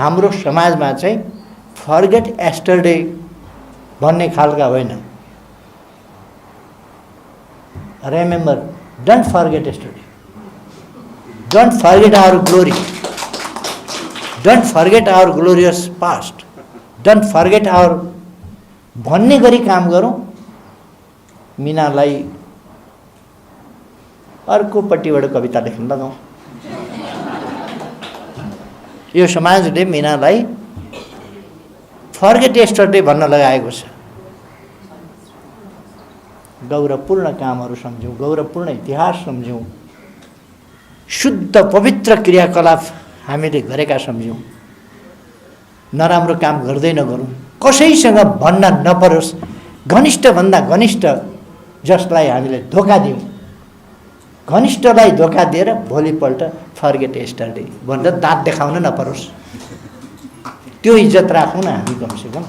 हाम्रो समाजमा चाहिँ फर्गेट एस्टरडे भन्ने खालका होइन। Remember, don't forget yesterday, don't forget our glory, don't forget our glorious past, don't forget our भन्ने गरी काम गरौँ। मीनालाई अर्कोपट्टिबाट कविता लेख्न लगाउँ। यो समाजले मीनालाई फर्गेट एस्टरडे भन्न लगाएको छ। गौरवपूर्ण कामहरू सम्झौँ, गौरवपूर्ण इतिहास सम्झौँ, शुद्ध पवित्र क्रियाकलाप हामीले गरेका सम्झौँ। नराम्रो काम गर्दै नगरौँ, कसैसँग भन्न नपरोस्। घनिष्ठभन्दा घनिष्ठ जसलाई हामीले धोका दियौँ, घनिष्ठलाई धोका दिएर भोलिपल्ट फर्गेट एस्टरडे भनेर दाँत देखाउन नपरोस्। त्यो इज्जत राखौँ न हामी कमसेकम।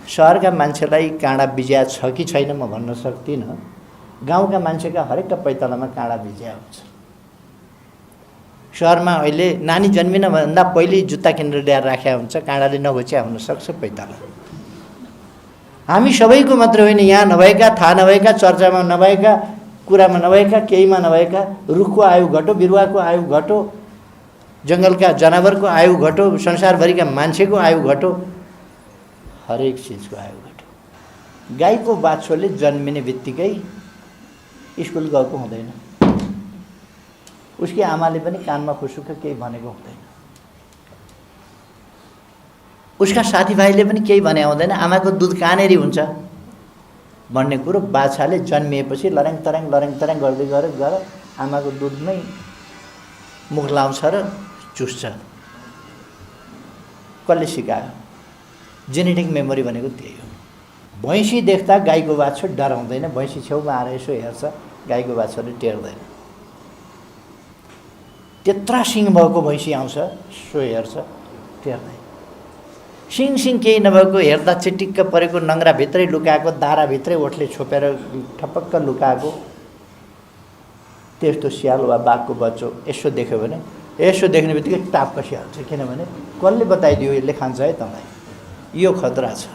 सहरका मान्छेलाई काँडा बिज्या छ कि छैन म भन्न सक्दिनँ। गाउँका मान्छेका हरेक पैतालामा काँडा बिज्या हुन्छ। सहरमा अहिले नानी जन्मिनभन्दा पहिले जुत्ता किनेर ल्याएर राखेको हुन्छ, काँडाले नघोच्या हुनसक्छ पैताला। हामी सबैको मात्र होइन, यहाँ नभएका, थाहा नभएका, चर्चामा नभएका, कुरामा नभएका, केहीमा नभएका, रुखको आयु घटो, बिरुवाको आयु घटो, जङ्गलका जनावरको आयु घटो, संसारभरिका मान्छेको आयु घटो, हरेक चिजको आयु घटो। गाईको बाछोले जन्मिने बित्तिकै स्कुल गएको हुँदैन। उसकी आमाले पनि कानमा खुसुक्क केही भनेको हुँदैन। उसका साथीभाइले पनि केही भने हुँदैन। आमाको दुध कहाँनेरि हुन्छ भन्ने कुरो बाछाले जन्मिएपछि लरेङ तरङ गर्दै गएर आमाको दुधमै मुख लाउँछ र चुस्छ। कसले सिकायो? जेनेटिक मेमोरी भनेको त्यही हो। भैँसी देख्दा गाईको बाछो डराउँदैन। भैँसी छेउमा आएर यसो हेर्छ, गाईको बाछोले टेर्दैन। त्यत्रा सिङ भएको भैँसी आउँछ, सो हेर्छ, टेर्दैन। सिङ केही नभएको, हेर्दा चिटिक्क परेको, नङ्ग्रा भित्रै लुकाएको, दारा भित्रै ओठले छोपेर ठपक्क लुकाएको त्यस्तो स्याल वा बाघको बच्चो यसो देख्यो भने, यसो देख्ने बित्तिकै टाप कसिहाल्छ। किनभने कसले बताइदियो यसले खान्छ है तँलाई, यो खतरा छ,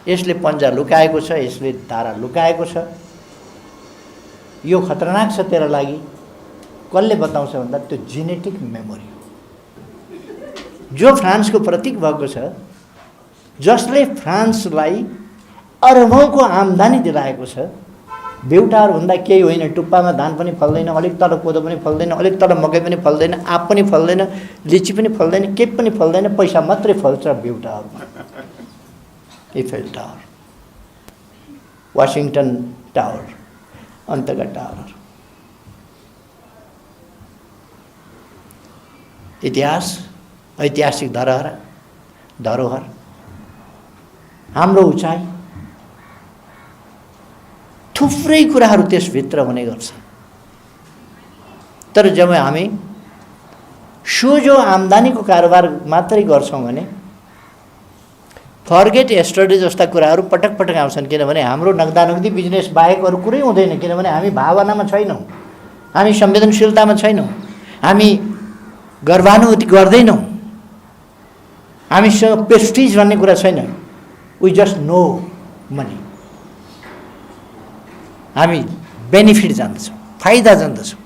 यसले पन्जा लुकाएको छ, यसले दारा लुकाएको छ, यो खतरनाक छ तेरो लागि। कसले बताउँछ भन्दा त्यो जेनेटिक मेमोरी हो। जो फ्रान्सको प्रतीक भएको छ, जसले फ्रान्सलाई अरबौँको आम्दानी दिलाएको छ। बेउटाहरूभन्दा केही होइन। टुप्पामा धान पनि फल्दैन, अलिक तल कोदो पनि फल्दैन, अलिक तल मकै पनि फल्दैन, आँप पनि फल्दैन, लिची पनि फल्दैन, केही पनि फल्दैन, पैसा मात्रै फल्छ बेउटाहरूमा। इफेल टावर, वाशिङटन टावर, अन्तका टावर। इतिहास, ऐतिहासिक धरोहर, हाम्रो उचाइ, थुप्रै कुराहरू त्यसभित्र हुने गर्छ। तर जब हामी सोझो आम्दानीको कारोबार मात्रै गर्छौँ भने फर्गेट एस्टरडे जस्ता कुराहरू पटक पटक आउँछन्। किनभने हाम्रो नगदानगदी बिजनेस बाहेक अरू कुरै हुँदैन। किनभने हामी भावनामा छैनौँ, हामी संवेदनशीलतामा छैनौँ, हामी गर्वानुभूति गर्दैनौँ, हामीसँग प्रेस्टिज भन्ने कुरा छैन। We just know money. हामी बेनिफिट जान्दछौँ, फाइदा जान्दछौँ।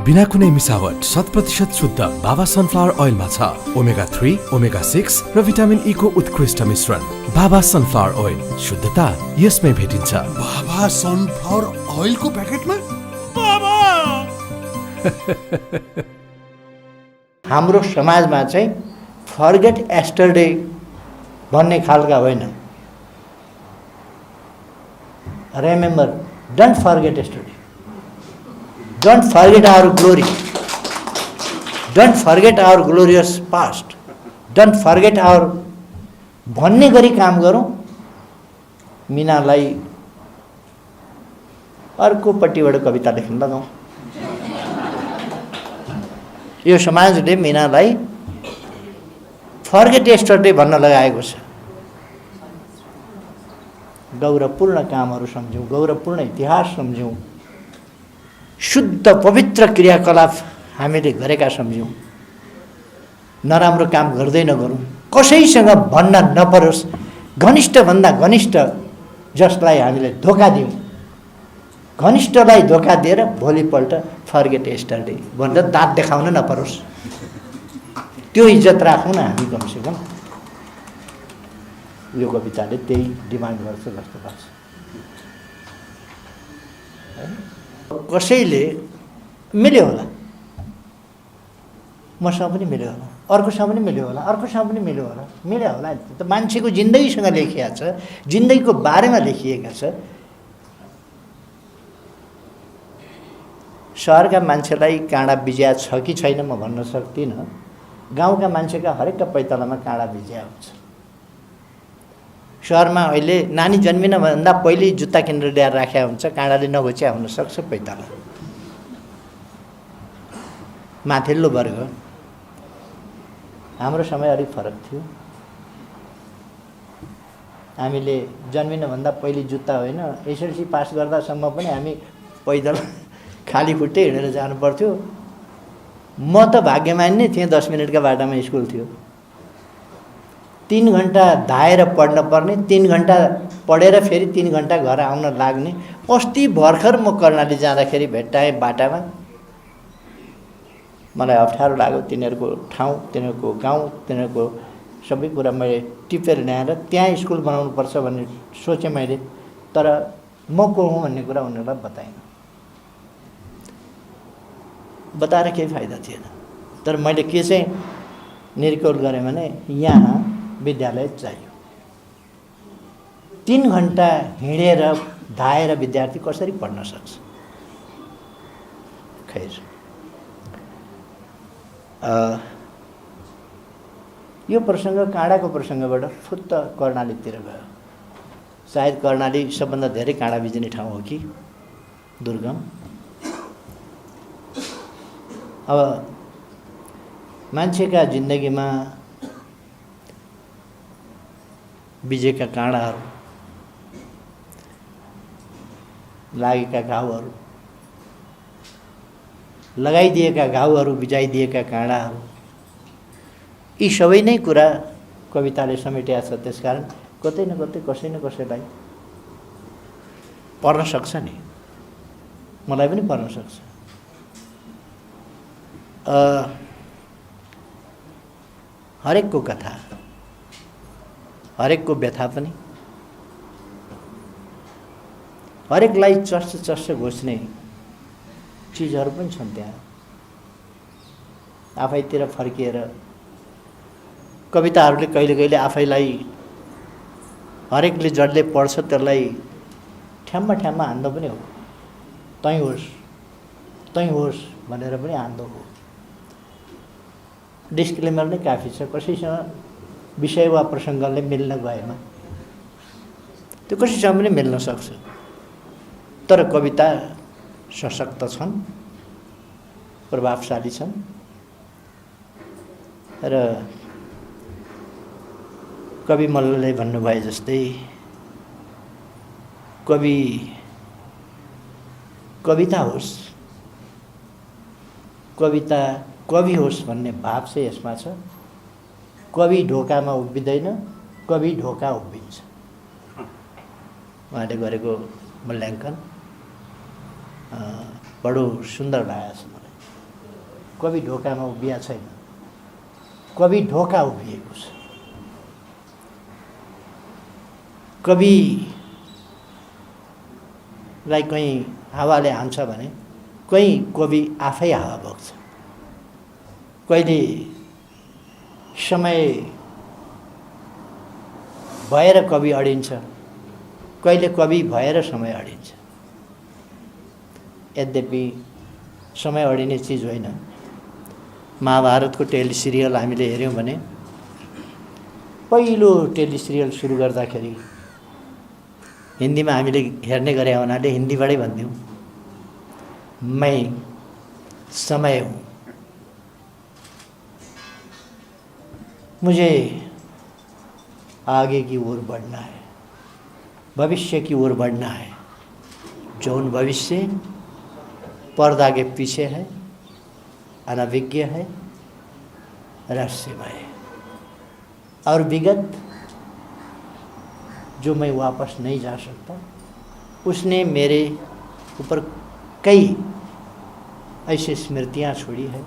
बिना कुनै मिसावट 100% शुद्ध बाबा सनफ्लावर ओइलमा छ ओमेगा 3, ओमेगा 6 र भिटामिन ई को उत्कृष्ट मिश्रण। बाबा सनफ्लावर ओइल, शुद्धता यसमै भेटिन्छ। बाबा सनफ्लावर ओइलको प्याकेटमा बाबा। हाम्रो समाजमा चाहिँ फर्गेट एस्टरडे भन्ने खालका होइन। Remember, don't forget yesterday, don't forget our glory, don't forget our glorious past, don't forget our भन्ने गरी काम गरौँ। मीनालाई अर्कोपट्टिबाट कविता लेख्न लगाउँ। यो समाजले मीनालाई फर्गेट एस्टरडे भन्न लगाएको छ। गौरवपूर्ण कामहरू सम्झौँ, गौरवपूर्ण इतिहास सम्झौँ, शुद्ध पवित्र क्रियाकलाप हामीले गरेका सम्झौँ। नराम्रो काम गर्दै नगरौँ, कसैसँग भन्न नपरोस्, घनिष्ठभन्दा घनिष्ठ जसलाई हामीले धोका दियौँ, घनिष्ठलाई धोका दिएर भोलिपल्ट फर्गेट यस्टरडे भनेर दाँत देखाउन नपरोस्, त्यो इज्जत राखौँ न हामी कमसेकम। यो कविताले त्यही डिमान्ड गर्छ जस्तो लाग्छ। कसैले मिल्यो होला, मसँग पनि मिल्यो होला, अर्कोसँग पनि मिल्यो होला, अर्कोसँग पनि मिल्यो होला, मिल्यो होला। त मान्छेको जिन्दगीसँग लेखिएको छ, जिन्दगीको बारेमा लेखिएका छ। सहरका मान्छेलाई काँडा बिज्या छ कि छैन म भन्न सक्दिनँ। गाउँका मान्छेका हरेकका पैतालामा काँडा बिज्या हुन्छ। सहरमा अहिले नानी जन्मिनभन्दा पहिले जुत्ता किनेर ल्याएर राखेको हुन्छ, काँडाले नघोच्या हुनसक्छ पैताला। माथिल्लो वर्ग, हाम्रो समय अलिक फरक थियो। हामीले जन्मिनभन्दा पहिले जुत्ता होइन, एसएलसी पास गर्दासम्म पनि हामी पैदल खाली खुट्टै हिँडेर जानु पर्थ्यो। म त भाग्यमान नै थिएँ, 10 मिनटका बाटामा स्कुल थियो। 3 घन्टा धाएर पढ्न पर्ने, 3 घन्टा पढेर फेरि 3 घन्टा घर आउन लाग्ने। अस्ति भर्खर म कर्णाली जाँदाखेरि भेट्टाएँ बाटामा, मलाई अप्ठ्यारो लाग्यो। तिनीहरूको ठाउँ, तिनीहरूको गाउँ, तिनीहरूको सबै कुरा मैले टिपेर ल्याएर त्यहाँ स्कुल बनाउनुपर्छ भन्ने सोचेँ मैले। तर म को हुँ भन्ने कुरा उनीहरूलाई बताएन, बताएर केही फाइदा थिएन। तर मैले के चाहिँ निर्कोल गरेँ भने यहाँ विद्यालय चाहियो। 3 घन्टा हिँडेर धाएर विद्यार्थी कसरी पढ्न सक्छ? खैर, यो प्रसङ्ग काँडाको प्रसङ्गबाट फुत्त कर्णालीतिर गयो। सायद कर्णाली सबभन्दा धेरै काँडा बिज्ने ठाउँ हो कि दुर्गम। अब मान्छेका जिन्दगीमा बिजेका काँडाहरू, लागेका घाउहरू, लगाइदिएका घाउहरू, बिजाइदिएका काँडाहरू, यी सबै नै कुरा कविताले समेटेका छ। त्यसकारण कतै न कतै कसै न कसैलाई पर्न सक्छ नि, मलाई पनि पर्न सक्छ। हरेकको कथा, हरेकको व्यथा पनि, हरेकलाई चर्च चर्च घोच्ने चिजहरू पनि छन् त्यहाँ। आफैतिर फर्किएर कविताहरूले कहिले कहिले आफैलाई, हरेकले जसले पढ्छ त्यसलाई ठ्याम्मा ठ्याम्मा हान्दो पनि हो, तै होस् भनेर पनि हान्दो हो। डिस्क्लेमर नै काफी छ। कसैसँग विषय वा प्रसङ्गले मिल्न गएमा त्यो कसैसँग पनि मिल्न सक्छ। तर कविता सशक्त छन्, प्रभावशाली छन् र कवि मल्लले भन्नुभए जस्तै कविता होस्, कविता कवि होस् भन्ने भाव चाहिँ यसमा छ। कवि ढोकामा उभिँदैन, कवि ढोका उभिन्छ। उहाँले गरेको मूल्याङ्कन बडो सुन्दर लागेको छ मलाई। कवि ढोकामा उभिया छैन, कवि ढोका उभिएको छ। कविलाई कहीँ हावाले हान्छ भने कहीँ कवि आफै हावा बोक्छ। कहिले समय भएर कवि अडिन्छ, कहिले कवि भएर समय अडिन्छ। यद्यपि समय अडिने चिज होइन। महाभारतको टेलिसिरियल हामीले हेऱ्यौँ भने पहिलो टेलिसिरियल सुरु गर्दाखेरि हिन्दीमा हामीले हेर्ने गरे हुनाले हिन्दीबाटै भन्थ्यौँ, मैं समय हूँ, मुझे आगे की ओर बढ़ना है, भविष्य की ओर बढ़ना है। जौन भविष्य पर्दा के पीछे है, अनभिज्ञ है रहस्यमय। और विगत जो मैं वापस नहीं जा सकता, उसने मेरे ऊपर कई ऐसी स्मृतियाँ छोड़ी है,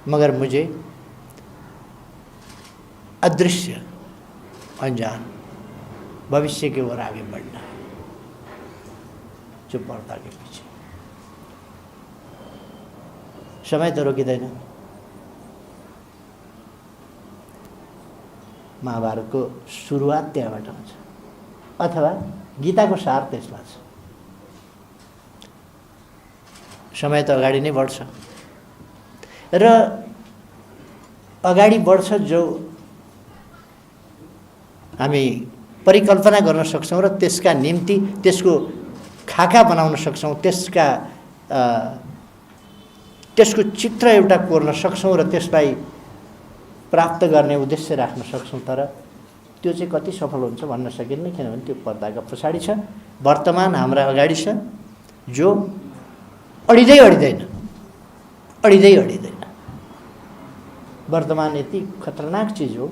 मगर मुझे अदृश्य अनजान भविष्य की ओर आगे बढ़ना है, जो पर्दा के पीछे। समय तो रोकिँदैन। महाभारतको सुरुवात त्यहाँबाट हुन्छ, अथवा गीताको सार त्यसमा छ। समय त अगाडि नै बढ्छ र अगाडि बढ्छ जो हामी परिकल्पना गर्न सक्छौँ र त्यसका निम्ति त्यसको खाका बनाउन सक्छौँ, त्यसको चित्र एउटा कोर्न सक्छौँ र त्यसलाई प्राप्त गर्ने उद्देश्य राख्न सक्छौँ। तर त्यो चाहिँ कति सफल हुन्छ भन्न सकिन्न, किनभने त्यो पर्दाका पछाडि छ। वर्तमान हाम्रा अगाडि छ, जो अडिँदै अडिँदैन। वर्तमान यति खतरनाक चिज हो,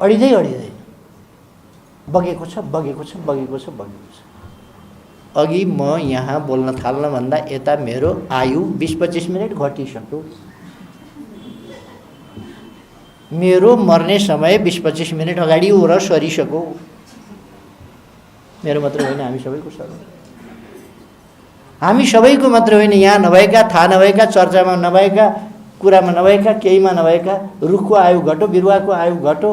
अडिँदैन, बगेको छ। अघि म यहाँ बोल्न थाल्नभन्दा यता मेरो आयु 20-25 मिनट घटिसक्यो। मेरो मर्ने समय 20-25 मिनट अगाडि ओर सरिसक्यो। मेरो मात्र होइन, हामी सबैको सर। हामी सबैको मात्र होइन, यहाँ नभएका, थाहा नभएका, चर्चामा नभएका, कुरामा नभएका, केहीमा नभएका, रुखको आयु घटो, बिरुवाको आयु घटो,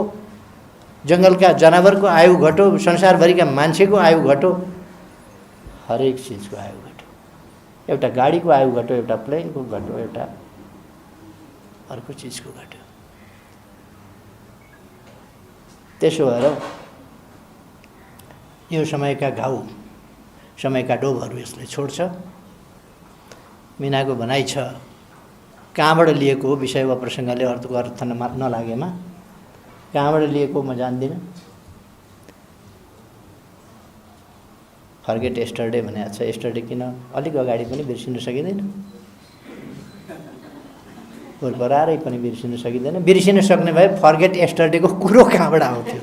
जङ्गलका जनावरको आयु घटो, संसारभरिका मान्छेको आयु घटो, हरेक चिजको आयु घटो। एउटा गाडीको आयु घटो, एउटा प्लेनको घटो, एउटा अर्को चिजको घटो। त्यसो भएर यो समयका घाउ, समयका डोबहरू यसले छोड्छ। मीनाको भनाइ छ, कहाँबाट लिएको हो विषय वा प्रसङ्गले अर्थको अर्थ नलागेमा कहाँबाट लिएको म जान्दिनँ। फर्गेट एस्टरडे भनेको छ। एस्टरडे किन अलिक अगाडि पनि बिर्सिन सकिँदैन, परारै पनि बिर्सिन सकिँदैन। बिर्सिन सक्ने भए फर्गेट एस्टरडेको कुरो कहाँबाट आउँथ्यो?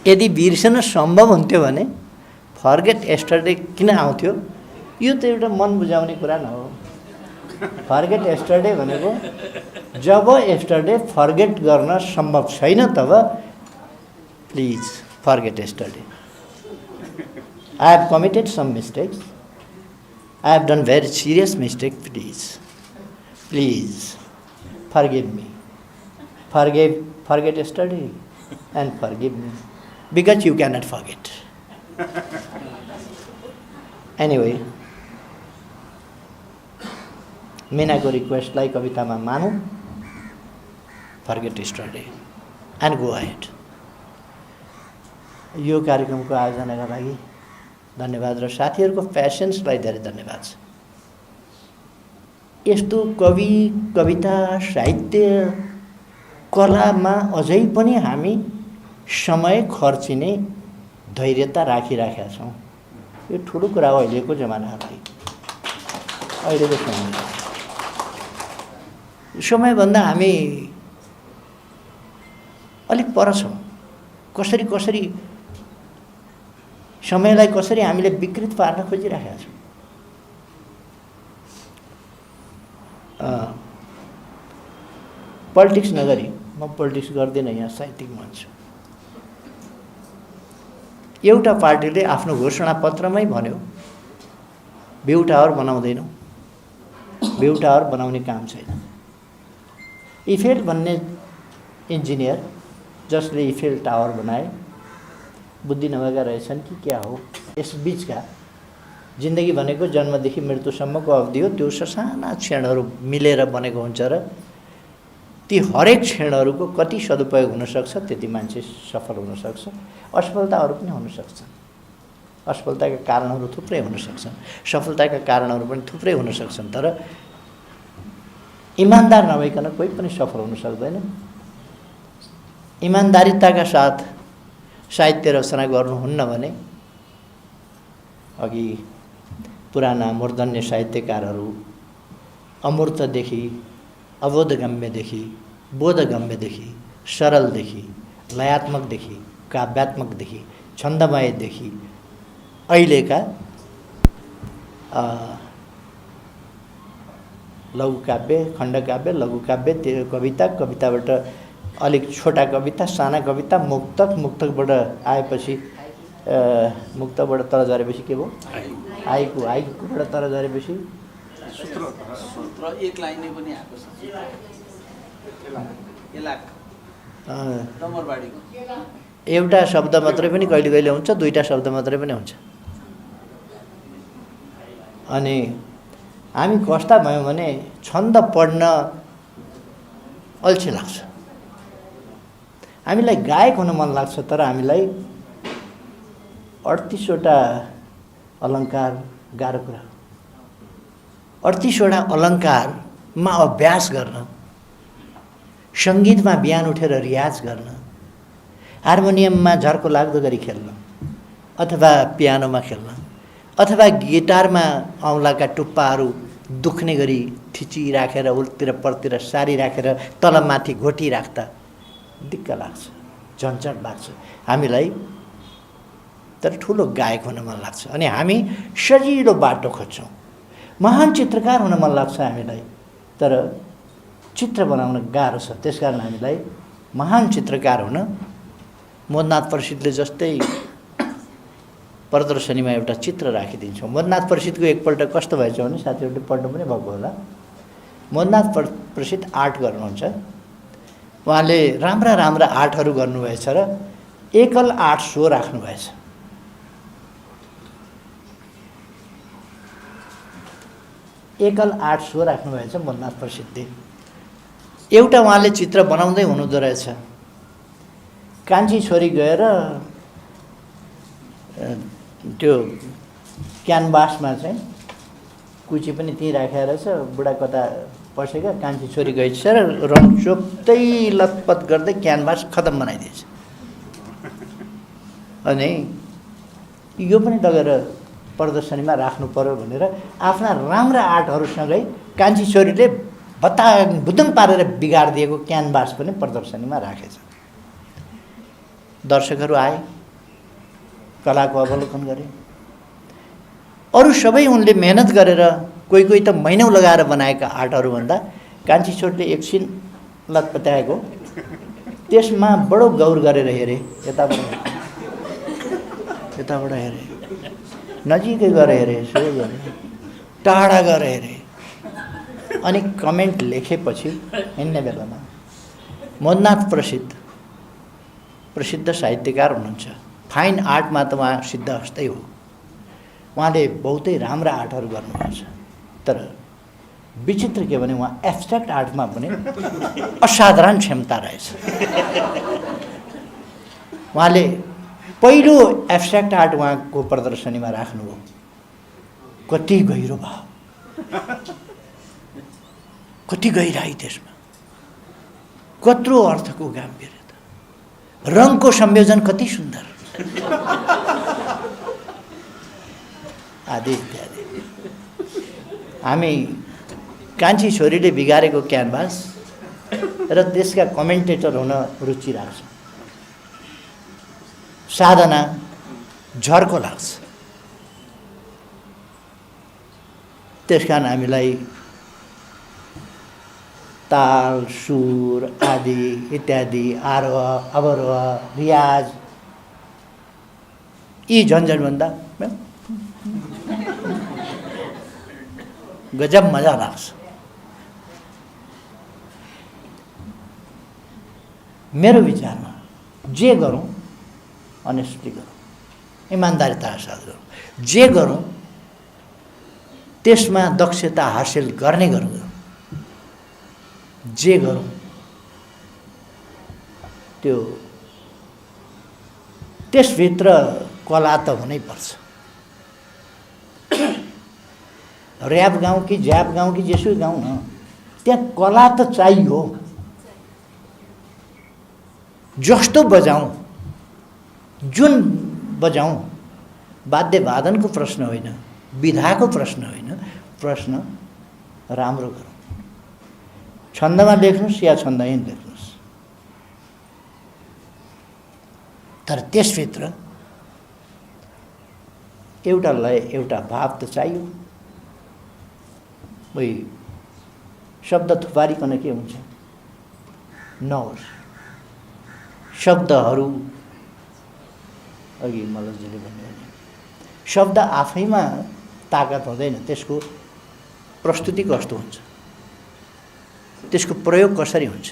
यदि बिर्सन सम्भव हुन्थ्यो भने फर्गेट एस्टरडे किन आउँथ्यो? यो त एउटा मन बुझाउने कुरा न हो। फर्गेट एस्टरडे भनेको जब एस्टरडे फर्गेट गर्न सम्भव छैन तब please forget yesterday. I have committed some mistakes. I have done very serious mistake. Please forgive me. Forget yesterday and forgive me, because you cannot forget. Anyway, मीनाको रिक्वेस्टलाई कवितामा मानौँ, forget yesterday and go ahead. यो कार्यक्रमको आयोजनाका लागि धन्यवाद र साथीहरूको प्यासेन्सलाई धेरै धन्यवाद छ। यस्तो कवि, कविता, साहित्य, कलामा अझै पनि हामी समय खर्चिने धैर्यता राखिराखेका छौँ। यो ठुलो कुरा हो अहिलेको जमानालाई, अहिलेको समयभन्दा हामी अलिक पर छौँ। कसरी समयलाई कसरी हामीले विकृत पार्न खोजिरहेका छौँ। पोलिटिक्स नगरी, म पोलिटिक्स गर्दिनँ, यहाँ साहित्यिक मञ्च। एउटा पार्टीले आफ्नो घोषणापत्रमै भन्यो भ्यू टावर बनाउँदैनौँ, भ्यू टावर बनाउने काम छैन। इफेल भन्ने इन्जिनियर जसले इफेल टावर बनाए बुद्धि नभएका रहेछन् कि क्या हो? यस बीचका जिन्दगी भनेको जन्मदेखि मृत्युसम्मको अवधि हो। त्यो ससाना क्षणहरू मिलेर बनेको हुन्छ र ती हरेक क्षणहरूको कति सदुपयोग हुनसक्छ त्यति मान्छे सफल हुनसक्छ। असफलताहरू पनि हुनसक्छन्, असफलताका कारणहरू थुप्रै हुनसक्छन्, सफलताका कारणहरू पनि थुप्रै हुनसक्छन्। तर इमान्दार नभइकन कोही पनि सफल हुन सक्दैन। इमान्दारिताका साथ साहित्य रचना गर्नुहुन्न भने, अघि पुराना मूर्धन्य साहित्यकारहरू अमूर्तदेखि अबोधगम्यदेखि बोधगम्यदेखि सरलदेखि लयात्मकदेखि काव्यात्मकदेखि छन्दमयदेखि अहिलेका लघुकाव्य खण्डकाव्य लघुकाव्य त्यो कविता कविताबाट अलिक छोटा कविता साना कविता मुक्तक मुक्तकबाट आएपछि मुक्तबाट तर झरेपछि के भयो हाइकुबाट तर झरेपछि सूत्र एक लाइनले पनि आएको छ एउटा शब्द मात्रै पनि कहिले कहिले हुन्छ दुईटा शब्द मात्रै पनि हुन्छ अनि हामी कस्ता भयौँ भने छन्द पढ्न अल्छी लाग्छ हामीलाई गायक हुन मन लाग्छ तर हामीलाई 38वटा अलङ्कार गाह्रो कुरा 38वटा अलङ्कारमा अभ्यास गर्न सङ्गीतमा बिहान उठेर रियाज गर्न हार्मोनियममा झर्को लाग्दो गरी खेल्न अथवा पियानोमा खेल्न अथवा गिटारमा औँलाका टुप्पाहरू दुख्ने गरी थिची राखेर उल्तिर परतिर सारी राखेर तलमाथि घोटी राख्दा दिक्क लाग्छ झन्झट लाग्छ हामीलाई तर ठुलो गायक हुन मन लाग्छ अनि हामी सजिलो बाटो खोज्छौँ महान चित्रकार हुन मन लाग्छ हामीलाई तर चित्र बनाउन गाह्रो छ त्यसकारण हामीलाई महान चित्रकार हुन मोदनाथ प्रसिद्धले जस्तै प्रदर्शनीमा एउटा चित्र राखिदिन्छौँ मोदनाथ प्रसिद्धको एकपल्ट कस्तो भएछ भने साथीहरूले पढ्नु पनि भएको होला मोदनाथ प्रसिद्ध आर्ट गर्नुहुन्छ उहाँले राम्रा राम्रा आर्टहरू गर्नुभएछ र एकल आर्ट सो राख्नुभएछ एकल आर्ट सो राख्नुभएछ मोदनाथ प्रसिद्धले एउटा उहाँले चित्र बनाउँदै हुनुहुँदो रहेछ कान्छी छोरी गएर त्यो क्यानभासमा चाहिँ कुची पनि त्यहीँ राखेर रहेछ बुढा कता पसेका कान्छी छोरी गएछ र रङ चोप्दै लतपत गर्दै क्यानभास खतम बनाइदिएछ अनि यो पनि लगेर प्रदर्शनीमा राख्नु पर्यो भनेर आफ्ना राम्रा आर्टहरूसँगै कान्छी छोरीले भुतुङ पारेर बिगारिदिएको क्यानभास पनि प्रदर्शनीमा राखेछ दर्शकहरू आए कलाको अवलोकन गरे अरू सबै उनले मेहनत गरेर कोही कोही त महिनौँ लगाएर बनाएका आर्टहरूभन्दा कान्छी छोरीले एकछिन लतपत्याएको त्यसमा बडो गौर गरेर हेरे यताबाट हेरे नजिकै गएर हेरे यसो गरे टाढा गएर हेरे अनि कमेन्ट लेखेपछि हिँड्ने बेलामा मोदनाथ प्रसिद्ध साहित्यकार हुनुहुन्छ फाइन आर्टमा त उहाँ सिद्ध हस्तै हो उहाँले बहुतै राम्रा आर्टहरू गर्नुहुन्छ तर विचित्र के भने उहाँ एब्स्ट्र्याक्ट आर्टमा पनि असाधारण क्षमता रहेछ उहाँले पहिलो एब्स्ट्र्याक्ट आर्ट उहाँको प्रदर्शनीमा राख्नुभयो कति गहिरो भाव कति गहिराई त्यसमा कत्रो अर्थको गाम्भीर्यता रङको संयोजन कति सुन्दर आदि इत्यादि हामी कान्छी छोरीले बिगारेको क्यानभास र त्यसका कमेन्टेटर हुन रुचि राख्छ साधना झर्को लाग्छ त्यसकारण हामीलाई ताल सुर आदि इत्यादि आरोह अवरोह रियाज यी झन्झटभन्दा गजब मजा लाग्छ मेरो विचारमा जे गरौँ अनेस्टली गरौँ इमान्दारिताका साथ गरौँ जे गरौँ त्यसमा दक्षता हासिल गर्ने गरौँ जे गरौँ त्यो त्यसभित्र कला त हुनैपर्छ ऱ्याप गाउँ कि ज्याप गाउँ कि जेसुकै गाउँ न त्यहाँ कला त चाहियो जस्तो बजाउँ जुन बजाउँ वाद्यवादनको प्रश्न होइन विधाको प्रश्न होइन, प्रश्न राम्रो गरौँ। छन्दमा लेख्नुहोस् या छन्दहीन लेख्नुहोस्, तर त्यसभित्र एउटा लय, एउटा भाव त चाहियो। उही शब्द थुपारिकन के हुन्छ? नहोस्। शब्दहरू अघि मल्लजीले भन्नुभयो नि, शब्द आफैमा ताकत हुँदैन, त्यसको प्रस्तुति कस्तो हुन्छ, त्यसको प्रयोग कसरी हुन्छ।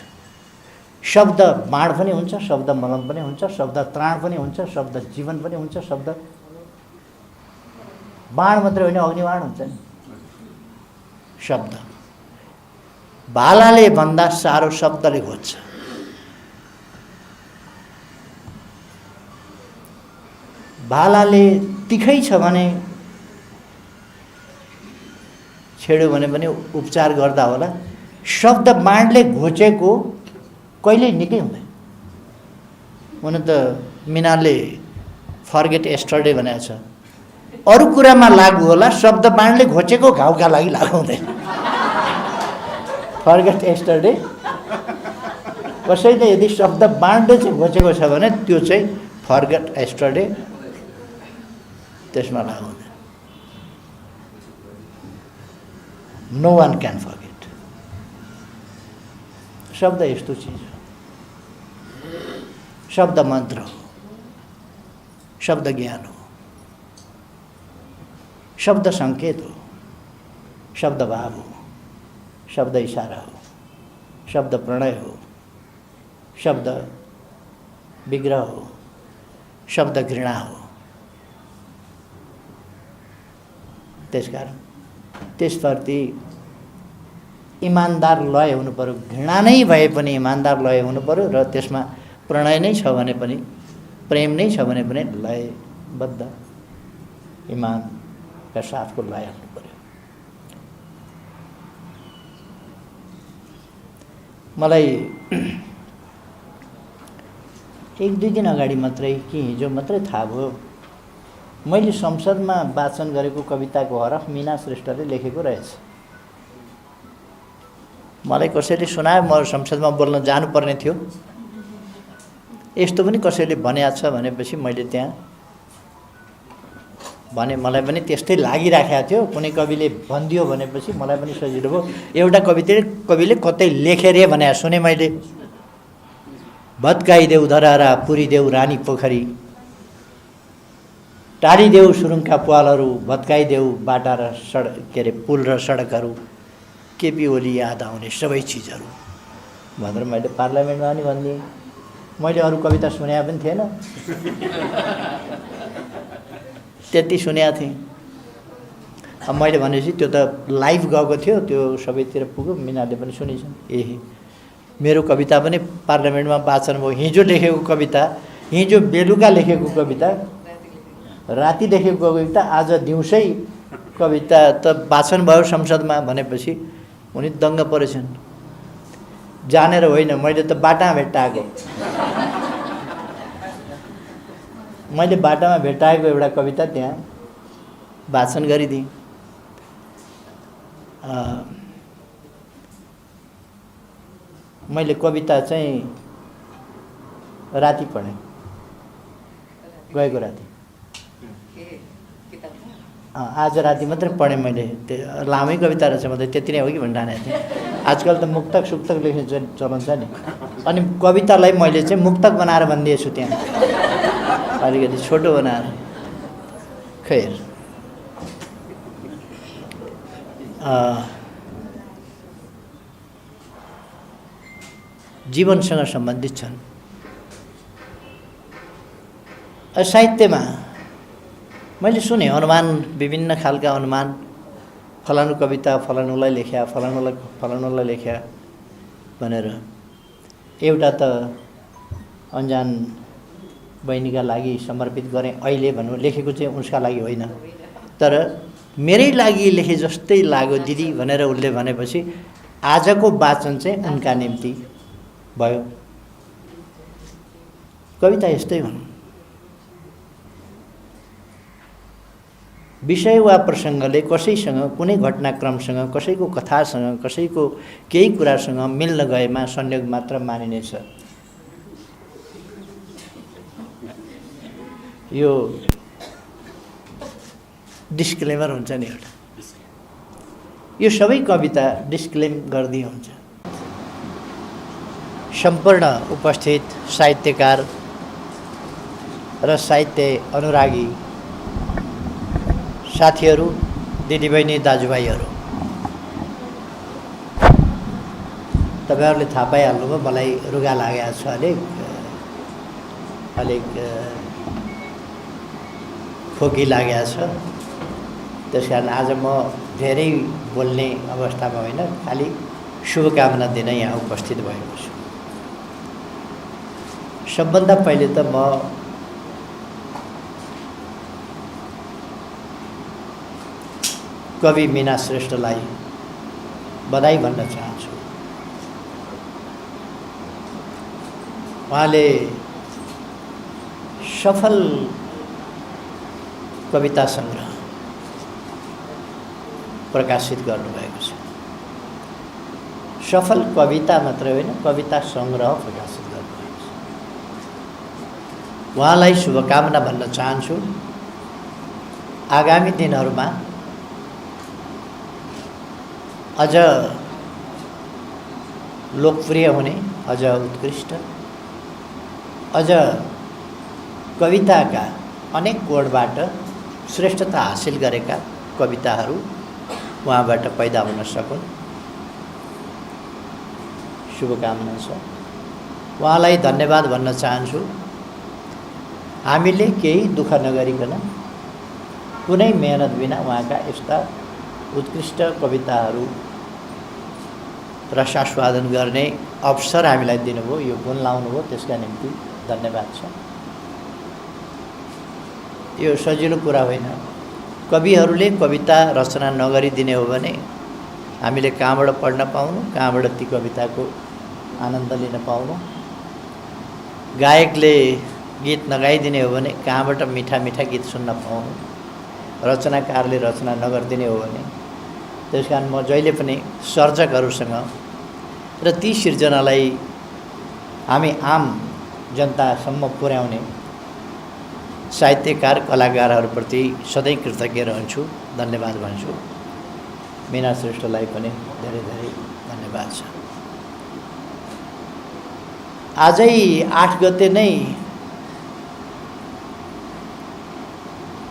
शब्द बाण पनि हुन्छ, शब्द मलम पनि हुन्छ, शब्द त्राण पनि हुन्छ, शब्द जीवन पनि हुन्छ। शब्द बाण मात्रै होइन, अग्निबाण हुन्छ नि शब्द। भालाले भन्दा साह्रो शब्दले घोज्छ। भालाले तिखै छ भने छेड्यो भने पनि उपचार गर्दा होला। शब्द बाणले घोचेको कहिल्यै निकै हुँदैन। हुन त मिनालले फर्गेट एस्टरडे भनेको छ, अरू कुरामा लागु होला, शब्द बाणले घोचेको घाउका लागि लागु हुँदैन। फर्गेट एस्टरडे, कसैले यदि शब्द बाणले चाहिँ घोचेको छ भने त्यो चाहिँ फर्गेट एस्टरडे, त्यसमा लागु हुँदैन। No one can forget. शब्द यस्तो चिज हो। शब्द मन्त्र हो, शब्द ज्ञान हो, शब्द सङ्केत हो, शब्द भाव हो, शब्द इशारा हो, शब्द प्रणय हो, शब्द विग्रह हो, शब्द घृणा हो। त्यसकारण त्यसप्रति इमान्दार लय हुनु पर्यो। घृणा नै भए पनि इमान्दार लय हुनु पर्यो, र त्यसमा प्रणय नै छ भने पनि, प्रेम नै छ भने पनि लयबद्ध इमानका साथको लय हुनु पर्यो। मलाई एक दुई दिन अगाडि मात्रै कि हिजो मात्रै थाहा भयो, मैले संसदमा वाचन गरेको कविताको हरफ मीना श्रेष्ठले लेखेको रहेछ। मलाई कसैले सुनायो, म संसदमा बोल्न जानुपर्ने थियो। यस्तो पनि कसैले भनेको छ भनेपछि मैले त्यहाँ भने, मलाई पनि त्यस्तै लागिराखेको थियो। कुनै कविले भनिदियो भनेपछि मलाई पनि सजिलो भयो। एउटा कविले कतै लेखे रे भने सुने मैले, भत्काइदेऊ धरारा पुरिदेऊ रानी पोखरी, टाढिदेऊ सुरुङका पालहरू, भत्काइदेऊ बाटा र सडक के अरे पुल र सडकहरू, केपी ओली याद आउने सबै चिजहरू भनेर मैले पार्लियामेन्टमा पनि भनिदिएँ। मैले अरू कविता सुने पनि थिएन, त्यति सुनेको थिएँ। अब मैले भनेपछि त्यो त लाइभ गएको थियो, त्यो सबैतिर पुग्यो, मिनाले पनि सुनिछन्। मेरो कविता पनि पार्लियामेन्टमा वाचन भयो। हिजो लेखेको कविता, हिजो बेलुका लेखेको कविता, राति लेखेको कविता, आज दिउँसै कविता त वाचन भयो संसदमा भनेपछि उनी दङ्ग परेछन्। जानेर होइन, मैले त बाटामा भेट्टाएको। मैले बाटामा भेट्टाएको एउटा कविता त्यहाँ वाचन गरिदिएँ। मैले कविता चाहिँ राति पढेँ, गएको राति। आज राति मात्रै पढेँ मैले। त्यो लामै कविता रहेछ, म त त्यति नै हो कि भनिरहने थिएँ। आजकल त मुक्तक सुक्तक लेख्ने चलन छ नि, अनि कवितालाई मैले चाहिँ मुक्तक बनाएर भनिदिएछु त्यहाँ, अलिकति छोटो बनाएर। खैर, जीवनसँग सम्बन्धित छन्। साहित्यमा मैले सुने अनुमान, विभिन्न खालका अनुमान, फलानु कविता फलानुलाई लेख्या, फलानुलाई लेख्या भनेर। एउटा त अन्जान बहिनीका लागि समर्पित गरेँ अहिले भन्नु, लेखेको चाहिँ उसका लागि होइन, तर मेरै लागि लेखे जस्तै लाग्यो दिदी भनेर उसले भनेपछि आजको वाचन चाहिँ उनका निम्ति भयो। कविता यस्तै हुन्। विषय वा प्रसङ्गले कसैसँग कुनै घटनाक्रमसँग कसैको कथासँग कसैको केही कुरासँग मिल्न गएमा संयोग मात्र मानिनेछ। यो डिस्क्लेमर हुन्छ नि एउटा, यो सबै कविता डिस्क्लेम गर्दै हुन्छ। सम्पूर्ण उपस्थित साहित्यकार र साहित्य अनुरागी साथीहरू, दिदीबहिनी, दाजुभाइहरू, तपाईँहरूले थाहा पाइहाल्नुभयो मलाई रुगा लागेको छ अलिक खोकी लागेको छ। त्यस कारण आज म धेरै बोल्ने अवस्थामा होइन, खालि शुभकामना दिन यहाँ उपस्थित भएको छु। सबभन्दा पहिले त म कवि मीना श्रेष्ठलाई बधाई भन्न चाहन्छु। उहाँले सफल कविता सङ्ग्रह प्रकाशित गर्नुभएको छ। सफल कविता मात्रै होइन, कविता सङ्ग्रह प्रकाशित गर्नुभएको छ। उहाँलाई शुभकामना भन्न चाहन्छु। आगामी दिनहरूमा अझ लोकप्रिय हुने, अझ उत्कृष्ट, अझ कविताका अनेक कोणबाट श्रेष्ठता हासिल गरेका कविताहरू उहाँबाट पैदा हुन सकुन्, शुभकामना छ। उहाँलाई धन्यवाद भन्न चाहन्छु। हामीले केही दुःख नगरिकन, कुनै मेहनत बिना उहाँका यस्ता उत्कृष्ट कविताहरू रसास्वादन गर्ने अवसर हामीलाई दिनुभयो, यो गुण लाउनुभयो, त्यसका निम्ति धन्यवाद छ। यो सजिलो कुरा होइन। कविहरूले कविता रचना नगरिदिने हो भने हामीले कहाँबाट पढ्न पाउनु, कहाँबाट ती कविताको आनन्द लिन पाउनु। गायकले गीत नगाइदिने हो भने कहाँबाट मिठा मिठा गीत सुन्न पाउनु। रचनाकारले रचना नगरिदिने हो भने। त्यस कारण म जहिले पनि सर्जकहरूसँग र ती सिर्जनालाई हामी आम जनतासम्म पुर्याउने साहित्यकार कलाकारहरूप्रति सधैँ कृतज्ञ रहन्छु, धन्यवाद भन्छु। मीना श्रेष्ठलाई पनि धेरै धेरै धन्यवाद छ। आजै 8 गते नै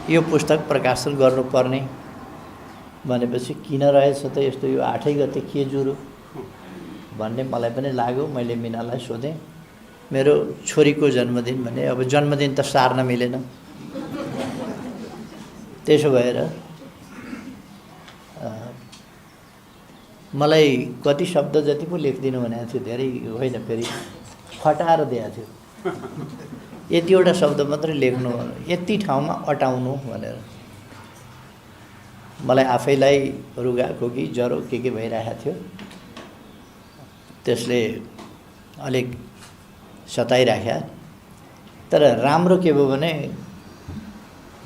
यो पुस्तक प्रकाशन गर्नुपर्ने भनेपछि किन रहेछ त यस्तो, यो 8 गते के जुरु भन्ने मलाई पनि लाग्यो। मैले मीनालाई सोधेँ, मेरो छोरीको जन्मदिन भने, अब जन्मदिन त सार्न मिलेन। त्यसो भएर मलाई कति शब्द जति पो लेखिदिनु भनेको थियो, धेरै होइन, फेरि फटाएर दिएको थियो। यतिवटा शब्द मात्रै लेख्नु, यति ठाउँमा अटाउनु भनेर। मलाई आफैलाई रुगा खोकी ज्वरो के भइरहेको थियो, त्यसले अलिक सताइराख्या। तर राम्रो के भयो भने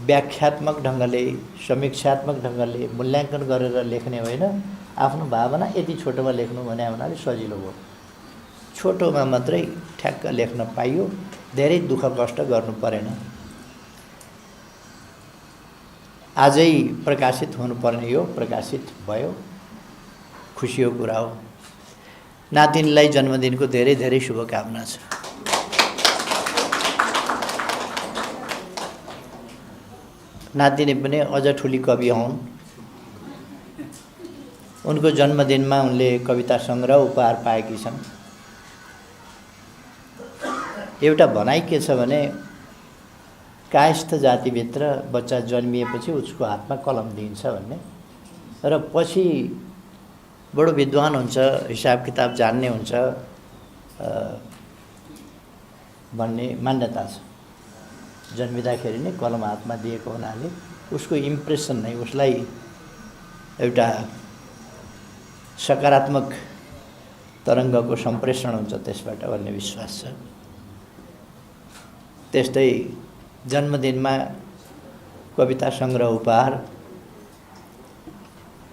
व्याख्यात्मक ढङ्गले, समीक्षात्मक ढङ्गले मूल्याङ्कन गरेर लेख्ने होइन, आफ्नो भावना यति छोटोमा लेख्नु भने हुनाले सजिलो भयो। छोटोमा मात्रै ठ्याक्क लेख्न पाइयो, धेरै दुःख कष्ट गर्नु परेन। आजै प्रकाशित हुनुपर्ने यो प्रकाशित भयो, खुसीको कुरा हो। नातिनीलाई जन्मदिनको धेरै धेरै शुभकामना छ। नातिनी पनि अझ ठुली कवि हुन्। उनको जन्मदिनमा उनले कविता सङ्ग्रह उपहार पाएकी छन्। एउटा भनाइ के छ भने, कायस्थ जातिभित्र बच्चा जन्मिएपछि उसको हातमा कलम दिइन्छ भन्ने, र पछि बडो विद्वान हुन्छ, हिसाब किताब जान्ने हुन्छ भन्ने मान्यता छ। जन्मिँदाखेरि नै कलम हातमा दिएको हुनाले उसको इम्प्रेसन नै उसलाई एउटा सकारात्मक तरङ्गको सम्प्रेषण हुन्छ त्यसबाट भन्ने विश्वास छ। त्यस्तै जन्मदिनमा कविता सङ्ग्रह उपहार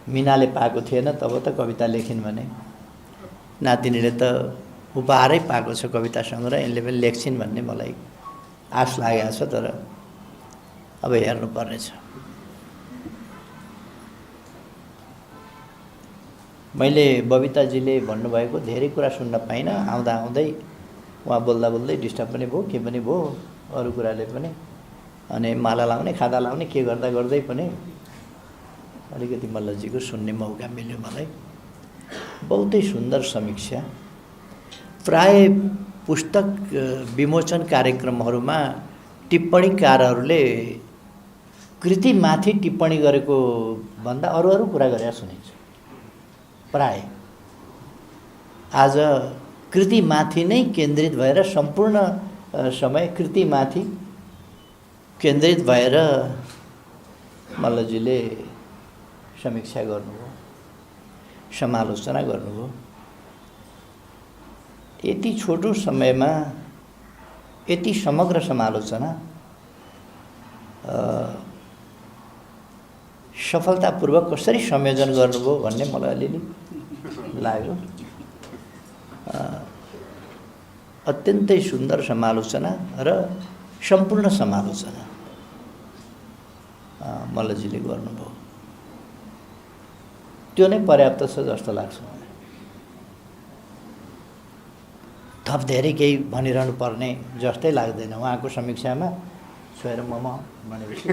मिनाले पाएको थिएन तब त कविता लेखिन् भने नातिनीले त उपहारै पाएको छ कविता सङ्ग्रह, यिनले पनि लेख्छिन् भन्ने मलाई आश लागेको छ। तर अब हेर्नुपर्नेछ। मैले बबिताजीले भन्नुभएको धेरै कुरा सुन्न पाइनँ। आउँदै उहाँ बोल्दा बोल्दै डिस्टर्ब पनि भयो, के पनि भयो, अरू कुराले पनि। अनि माला लाउने, खादा लाउने, के गर्दा गर्दै पनि अलिकति मल्लजीको सुन्ने मौका मिल्यो मलाई। बहुतै सुन्दर समीक्षा। प्राय पुस्तक विमोचन कार्यक्रमहरूमा टिप्पणीकारहरूले कृतिमाथि टिप्पणी गरेको भन्दा अरू कुरा गरेर सुनिन्छ प्राय। आज कृतिमाथि नै केन्द्रित भएर सम्पूर्ण समय कृतिमाथि केन्द्रित भएर मल्लजीले समीक्षा गर्नुभयो, समालोचना गर्नुभयो। यति छोटो समयमा यति समग्र समालोचना सफलतापूर्वक कसरी संयोजन गर्नुभयो भन्ने मलाई अलिअलि लाग्यो। अत्यन्तै सुन्दर समालोचना र सम्पूर्ण समालोचना मल्लजीले गर्नुभयो। त्यो नै पर्याप्त छ जस्तो लाग्छ मलाई। थप धेरै केही भनिरहनु पर्ने जस्तै लाग्दैन। उहाँको समीक्षामा छोएर मम भनेपछि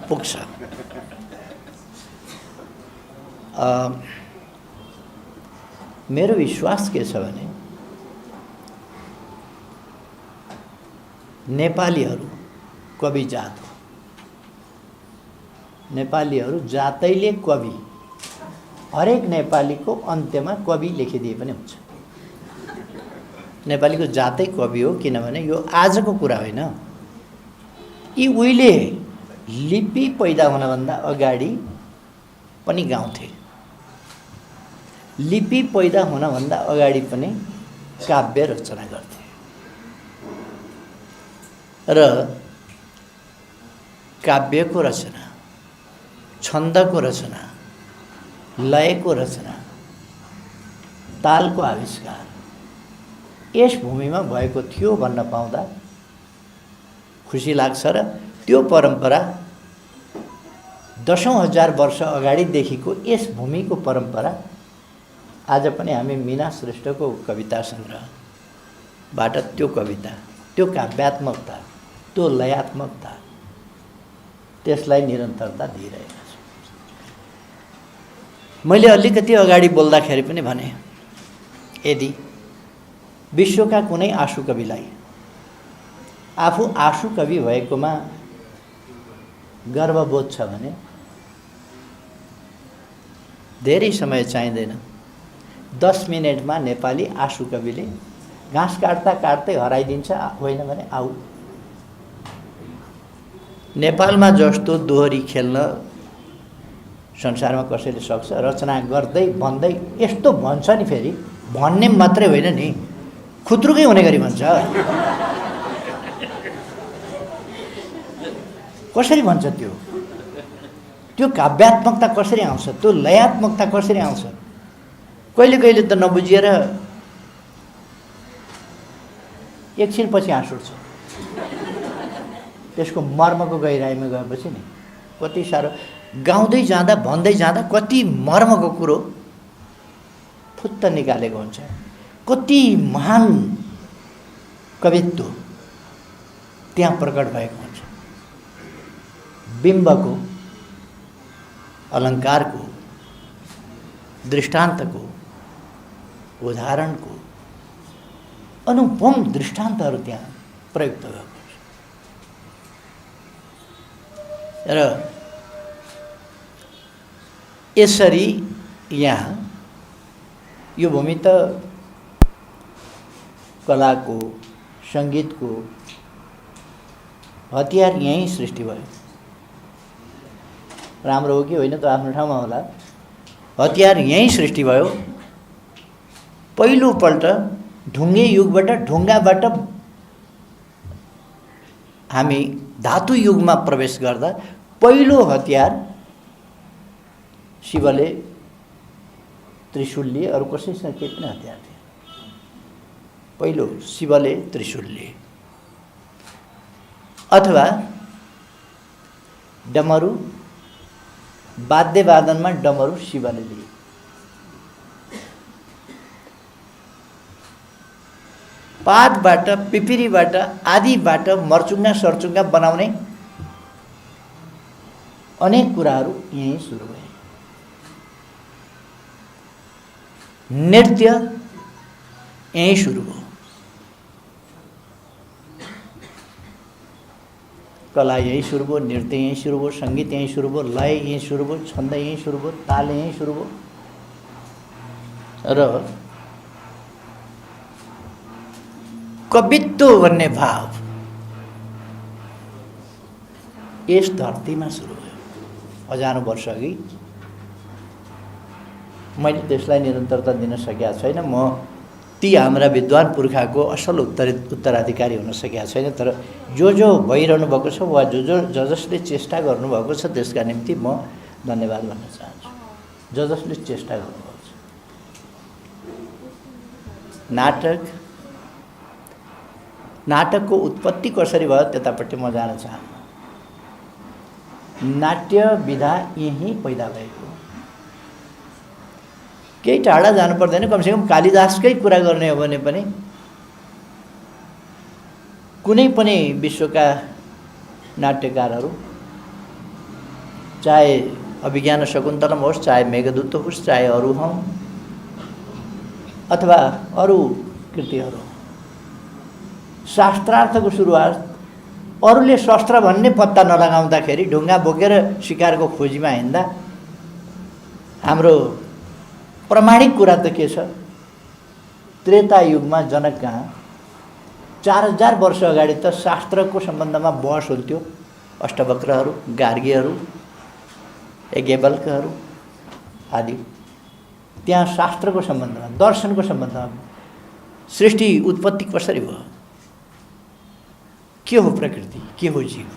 पुग्छ। मेरो विश्वास के छ भने नेपालीहरू कवि जात हो। नेपालीहरू जातैले कवि। हरेक नेपालीको अन्त्यमा कवि लेखिदिए पनि हुन्छ। नेपालीको जातै कवि हो, किनभने यो आजको कुरा होइन। यी उहिले लिपि पैदा हुनभन्दा अगाडि पनि गाउँथे। लिपि पैदा हुनभन्दा अगाडि पनि काव्य रचना गर्थे र काव्यको रचना, छन्दको रचना, लयको रचना, तालको आविष्कार यस भूमिमा भएको थियो भन्न पाउँदा खुसी लाग्छ। र त्यो परम्परा दशौं हजार वर्ष अगाडिदेखिको यस भूमिको परम्परा आज पनि हामी मीना श्रेष्ठको कविता सङ्ग्रहबाट त्यो कविता, त्यो काव्यात्मकता, त्यो लयात्मकता, त्यसलाई निरन्तरता दिइरहेका छौँ। मैले अलिकति अगाडि बोल्दाखेरि पनि भने, यदि विश्वका कुनै आशु कविलाई आफू आशु कवि भएकोमा गर्वबोध छ भने धेरै समय चाहिँदैन। 10 मिनेटमा नेपाली आशु कविले घाँस काट्दा काट्दै हराइदिन्छ, होइन भने आऊ। नेपालमा जस्तो दोहोरी खेल्न संसारमा कसैले सक्छ? रचना गर्दै भन्दै यस्तो भन्छ नि, फेरि भन्ने मात्रै होइन नि, खुत्रुकै हुने गरी भन्छ। कसरी भन्छ? त्यो काव्यात्मकता कसरी आउँछ? त्यो लयात्मकता कसरी आउँछ? कहिले कहिले त नबुझिएर एकछिनपछि हाँस उठ्छ। त्यसको मर्मको गहिराइमा गएपछि नि कति साह्रो गाउँदै जाँदा भन्दै जाँदा कति मर्मको कुरो फुत्त निकालेको हुन्छ। कति महान कवित्व त्यहाँ प्रकट भएको हुन्छ। बिम्बको, अलङ्कारको, दृष्टान्तको, उदाहरणको अनुपम दृष्टान्तहरू त्यहाँ प्रयुक्त भएको छ। र यसरी यहाँ यो भूमि त कलाको, सङ्गीतको हतियार यहीँ सृष्टि भयो। राम्रो हो कि होइन त आफ्नो ठाउँमा होला। हतियार यहीँ सृष्टि भयो। पहिलोपल्ट ढुङ्गे युगबाट, ढुङ्गाबाट हामी धातु युगमा प्रवेश गर्दा पहिलो हतियार शिवले त्रिशूल लिए, अरू कसैसँग केही पनि हतियार थिएन। पहिलो शिवले त्रिशूल लिए, अथवा डमरू, वाद्यवादनमा डमरू शिवले लिए। पातबाट, पिपिरीबाट, आदिबाट मर्चुङ्गा सर्चुङ्गा बनाउने अनेक कुराहरू यहीँ सुरु भए। नृत्य यहीँ सुरु भयो, कला यहीँ सुरु भयो, नृत्य यहीँ सुरु भयो, सङ्गीत यहीँ सुरु भयो, लय यहीँ सुरु भयो, छन्द यहीँ सुरु भयो, ताल यहीँ सुरु भयो। र कवित्व भन्ने भाव यस धरतीमा सुरु भयो। हजारौँ वर्ष अघि मैले त्यसलाई निरन्तरता दिन सकेका छैन। म ती हाम्रा विद्वान पुर्खाको असल उत्तराधिकारी हुन सकेका छैन। तर जो भइरहनु भएको छ वा जसले चेष्टा गर्नुभएको छ त्यसका निम्ति म धन्यवाद भन्न चाहन्छु। जसले चेष्टा गर्नुभएको छ। नाटकको उत्पत्ति कसरी भयो त्यतापट्टि म जान चाहन्छु। नाट्य विधा यहीँ पैदा भएको। केही टाढा जानु पर्दैन, कमसेकम कालिदासकै कुरा गर्ने हो भने पनि कुनै पनि विश्वका नाट्यकारहरू, चाहे अभिज्ञान शकुन्तलम होस्, चाहे मेघदूत होस्, चाहे अरू हौँ अथवा अरू कृतिहरू, शास्त्रार्थको सुरुवात अरूले शस्त्र भन्ने पत्ता नलगाउँदाखेरि ढुङ्गा बोकेर शिकारको खोजीमा हिँड्दा हाम्रो प्रमाणिक कुरा त के छ? त्रेता युगमा जनक कहाँ 4000 वर्ष अगाडि त शास्त्रको सम्बन्धमा बहस हुन्थ्यो। अष्टवक्रहरू, गार्गीहरू, याज्ञवल्क्यहरू आदि त्यहाँ शास्त्रको सम्बन्धमा, दर्शनको सम्बन्धमा सृष्टि उत्पत्ति कसरी भयो, के हो प्रकृति, के हो जीव,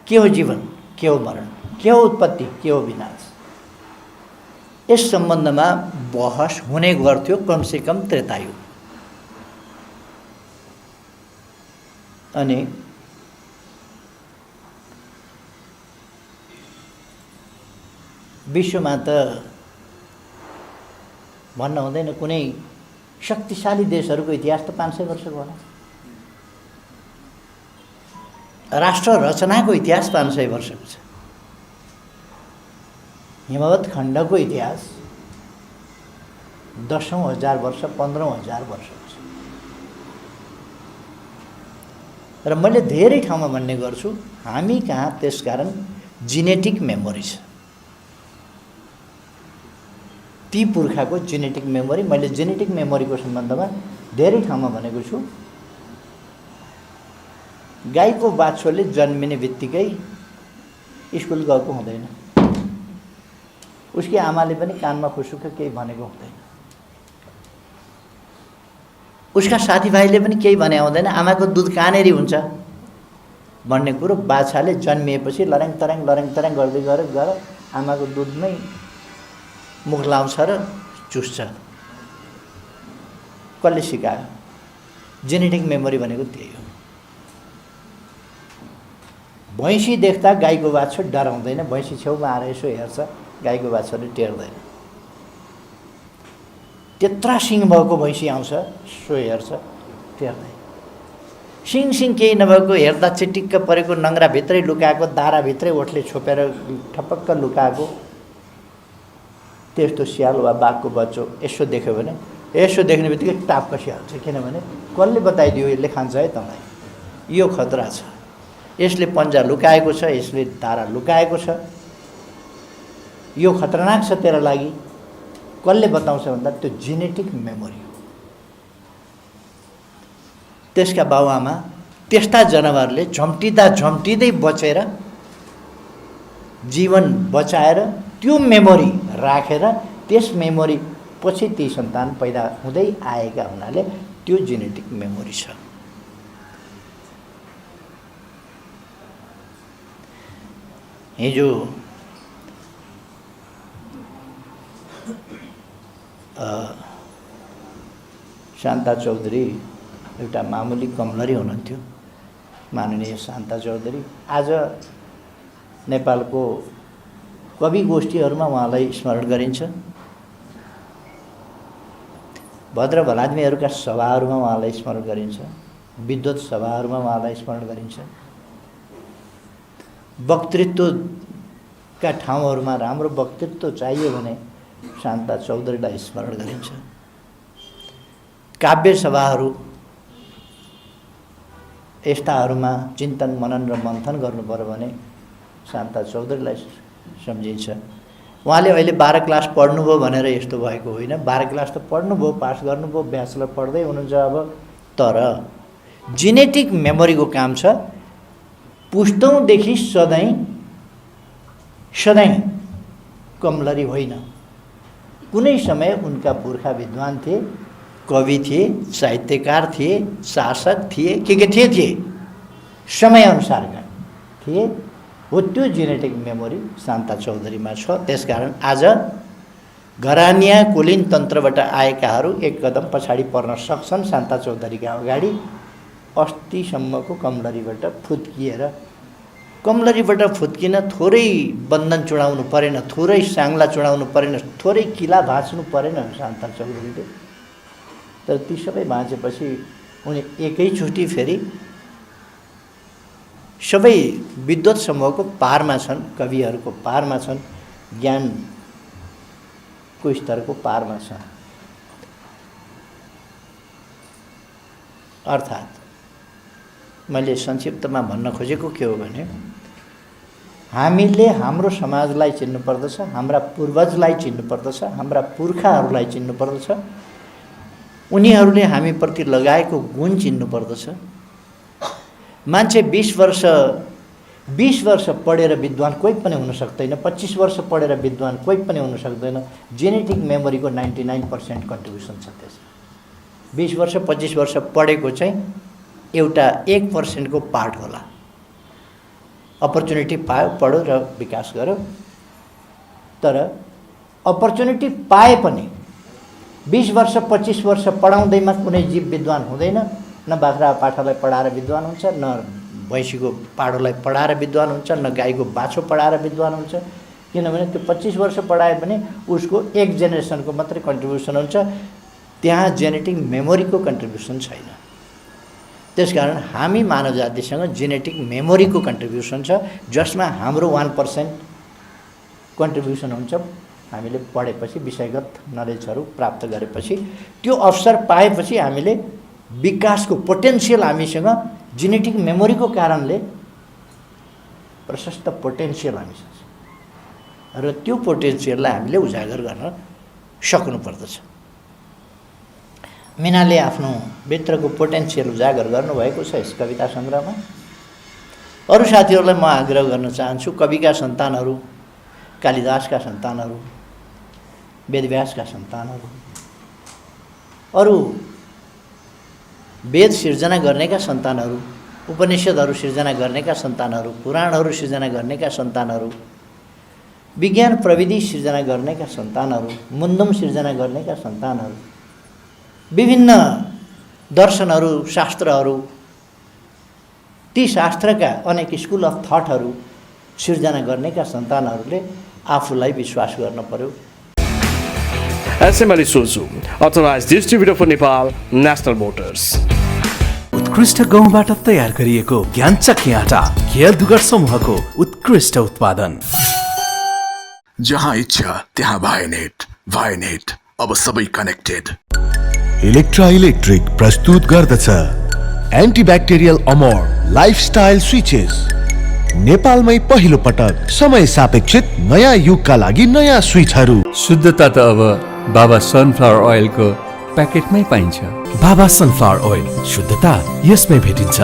के हो जीवन, के हो मरण, के हो उत्पत्ति, के हो विनाश, यस सम्बन्धमा बहस हुने गर्थ्यो कमसेकम त्रेतायुग। अनि विश्वमा त भन्न हुँदैन, कुनै शक्तिशाली देशहरूको इतिहास त 500 वर्षको होला। राष्ट्र रचनाको इतिहास 500 वर्षको छ। हिमवत खण्डको इतिहास 10औं हजार वर्ष, 15औं हजार वर्षको छ। र मैले धेरै ठाउँमा भन्ने गर्छु, हामी कहाँ त्यसकारण जेनेटिक मेमोरी छ। ती पुर्खाको जेनेटिक मेमोरी, मैले जेनेटिक मेमोरीको सम्बन्धमा धेरै ठाउँमा भनेको छु। गाईको बाछोले जन्मिने बित्तिकै स्कुल गएको हुँदैन, उसकी आमाले पनि कानमा खुसुक्क केही भनेको हुँदैन, उसका साथीभाइले पनि केही भने हुँदैन, आमाको दुध कहाँनेरि हुन्छ भन्ने कुरो बाछाले जन्मिएपछि लर्याङ तर्याङ गर्दै गएर आमाको दुधमै मुख लाउँछ र चुस्छ। कसले सिकायो? जेनेटिक मेमोरी भनेको त्यही हो। भैँसी देख्दा गाईको बाछो डराउँदैन, भैँसी छेउमा आएर यसो हेर्छ, गाईको बाछोले टेर्दैन। त्यत्रा सिङ भएको भैँसी आउँछ, सो हेर्छ, टेर्दैन। सिङ केही नभएको, हेर्दा चिटिक्क परेको, नङ्ग्रा भित्रै लुकाएको, दारा भित्रै ओठले छोपेर ठपक्क लुकाएको त्यस्तो स्याल वा बाघको बच्चो यसो देख्यो भने, यसो देख्ने बित्तिकै टाप कसिहाल्छ। किनभने कसले बताइदियो यसले खान्छ है तँलाई, यो खतरा छ, यसले पन्जा लुकाएको छ, यसले दारा लुकाएको छ, यो खतरनाक छ तेरा लागि। कसले बताउँछ भन्दा त्यो जेनेटिक मेमोरी हो। त्यसका बाबुआमा त्यस्ता जनावरले झम्टिँदै बचेर, जीवन बचाएर त्यो मेमोरी राखेर, त्यस मेमोरी पछि ती सन्तान पैदा हुँदै आएका हुनाले त्यो जेनेटिक मेमोरी छ। हिजो शान्ता चौधरी एउटा मामुली कमलरी हुनुहुन्थ्यो। माननीय शान्ता चौधरी आज नेपालको कवि गोष्ठीहरूमा उहाँलाई स्मरण गरिन्छ। भद्र भलाद्मीहरूका सभाहरूमा उहाँलाई स्मरण गरिन्छ। विद्वत सभाहरूमा उहाँलाई स्मरण गरिन्छ। वक्तृत्वका ठाउँहरूमा राम्रो वक्तृत्व चाहियो भने शान्ता चौधरीलाई स्मरण गरिन्छ। काव्य सभाहरू यस्ताहरूमा चिन्तन मनन र मन्थन गर्नुपर्यो भने शान्ता चौधरीलाई सम्झिन्छ। उहाँले अहिले 12 क्लास पढ्नुभयो भनेर यस्तो भएको होइन। 12 क्लास त पढ्नुभयो, पास गर्नुभयो, ब्याचलर पढ्दै हुनुहुन्छ अब। तर जेनेटिक मेमोरीको काम छ। पुस्तौँदेखि सधैँ कमलरी होइन। कुनै समय उनका पुर्खा विद्वान थिए, कवि थिए, साहित्यकार थिए, शासक थिए, के थिए, समयअनुसारका थिए। हो त्यो जेनेटिक मेमोरी शान्ता चौधरीमा छ। त्यसकारण आज घरानिया कुलीन तन्त्रबाट आएकाहरू एक कदम पछाडि पर्न सक्छन् शान्ता चौधरीका अगाडि। अस्तिसम्मको कमलरीबाट फुत्किन थोरै बन्धन चुडाउनु परेन, थोरै साङ्ला चुडाउनु परेन, थोरै किला भाँच्नु परेन शान्ता चौधरीले। तर ती सबै भाँचेपछि उनी एकैचोटि फेरि सबै विद्वत समूहको पारमा छन्, कविहरूको पारमा छन्, ज्ञानको स्तरको पारमा छन्। अर्थात् मैले संक्षिप्तमा भन्न खोजेको के हो भने हामीले हाम्रो समाजलाई चिन्नुपर्दछ, हाम्रा पूर्वजलाई चिन्नुपर्दछ, हाम्रा पुर्खाहरूलाई चिन्नुपर्दछ, उनीहरूले हामीप्रति लगाएको गुण चिन्नुपर्दछ। मान्छे 20 वर्ष पढेर विद्वान कोही पनि हुन सक्दैन, 25 वर्ष पढेर विद्वान कोही पनि हुन सक्दैन। जेनेटिक मेमोरीको 99% कन्ट्रिब्युसन छ त्यसमा। 20 वर्ष 25 वर्ष पढेको चाहिँ एउटा 1% को पार्ट होला। अपर्च्युनिटी पायो, पढ्यो र विकास गर्यो। तर अपर्च्युनिटी पाए पनि 20 वर्ष 25 वर्ष पढाउँदैमा कुनै जीव विद्वान हुँदैन। न बाख्रा पाठालाई पढाएर विद्वान हुन्छ, न भैँसीको पाडोलाई पढाएर विद्वान हुन्छ, न गाईको बाछो पढाएर विद्वान हुन्छ। किनभने त्यो 25 वर्ष पढाए पनि उसको एक जेनेरेसनको मात्रै कन्ट्रिब्युसन हुन्छ, त्यहाँ जेनेटिक मेमोरीको कन्ट्रिब्युसन छैन। त्यसकारण हामी मानव जातिसँग जेनेटिक मेमोरीको कन्ट्रिब्युसन छ, जसमा हाम्रो 1% कन्ट्रिब्युसन हुन्छ। हामीले पढेपछि, विषयगत नलेजहरू प्राप्त गरेपछि, त्यो अवसर पाएपछि हामीले विकासको पोटेन्सियल हामीसँग जेनेटिक मेमोरीको कारणले प्रशस्त पोटेन्सियल हामीसँग छ र त्यो पोटेन्सियललाई हामीले उजागर गर्न सक्नुपर्दछ। मीनाले आफ्नो भित्रको पोटेन्सियल उजागर गर्नुभएको छ यस कविता सङ्ग्रहमा। अरू साथीहरूलाई म आग्रह गर्न चाहन्छु, कविका सन्तानहरू, कालिदासका सन्तानहरू, वेदव्यासका सन्तानहरू, अरू वेद सिर्जना गर्नेका सन्तानहरू, उपनिषदहरू सिर्जना गर्नेका सन्तानहरू, पुराणहरू सिर्जना गर्नेका सन्तानहरू, विज्ञान प्रविधि सिर्जना गर्नेका सन्तानहरू, मुन्दुम सिर्जना गर्नेका सन्तानहरू, विभिन्न दर्शनहरू, शास्त्रहरू, ती शास्त्रका अनेक स्कुल अफ थटहरू सिर्जना गर्नेका सन्तानहरूले आफूलाई विश्वास गर्न पर्यो। SML Isuzu, authorized distributor for Nepal, National Motors. उत्कृष्ट गहुँबाट तयार गरिएको ज्ञानचक्की आटा, खेल दुगर समूहको उत्कृष्ट उत्पादन। जहाँ इच्छा त्यहाँ भाइनेट अब सबै कनेक्टेड। इलेक्ट्रा इलेक्ट्रिक प्रस्तुत गर्दछ एन्टिब्याक्टेरियल अमोर लाइफस्टाइल स्विचेस। नेपालमै पहिलो पटक समय सापेक्षित नयाँ युगका लागि नयाँ स्विचहरू। शुद्धता त अब बाबा सनफ्लावर ओइलको प्याकेटमै पाइन्छ। बाबा सनफ्लावर ओइल, शुद्धता यसमै भेटिन्छ।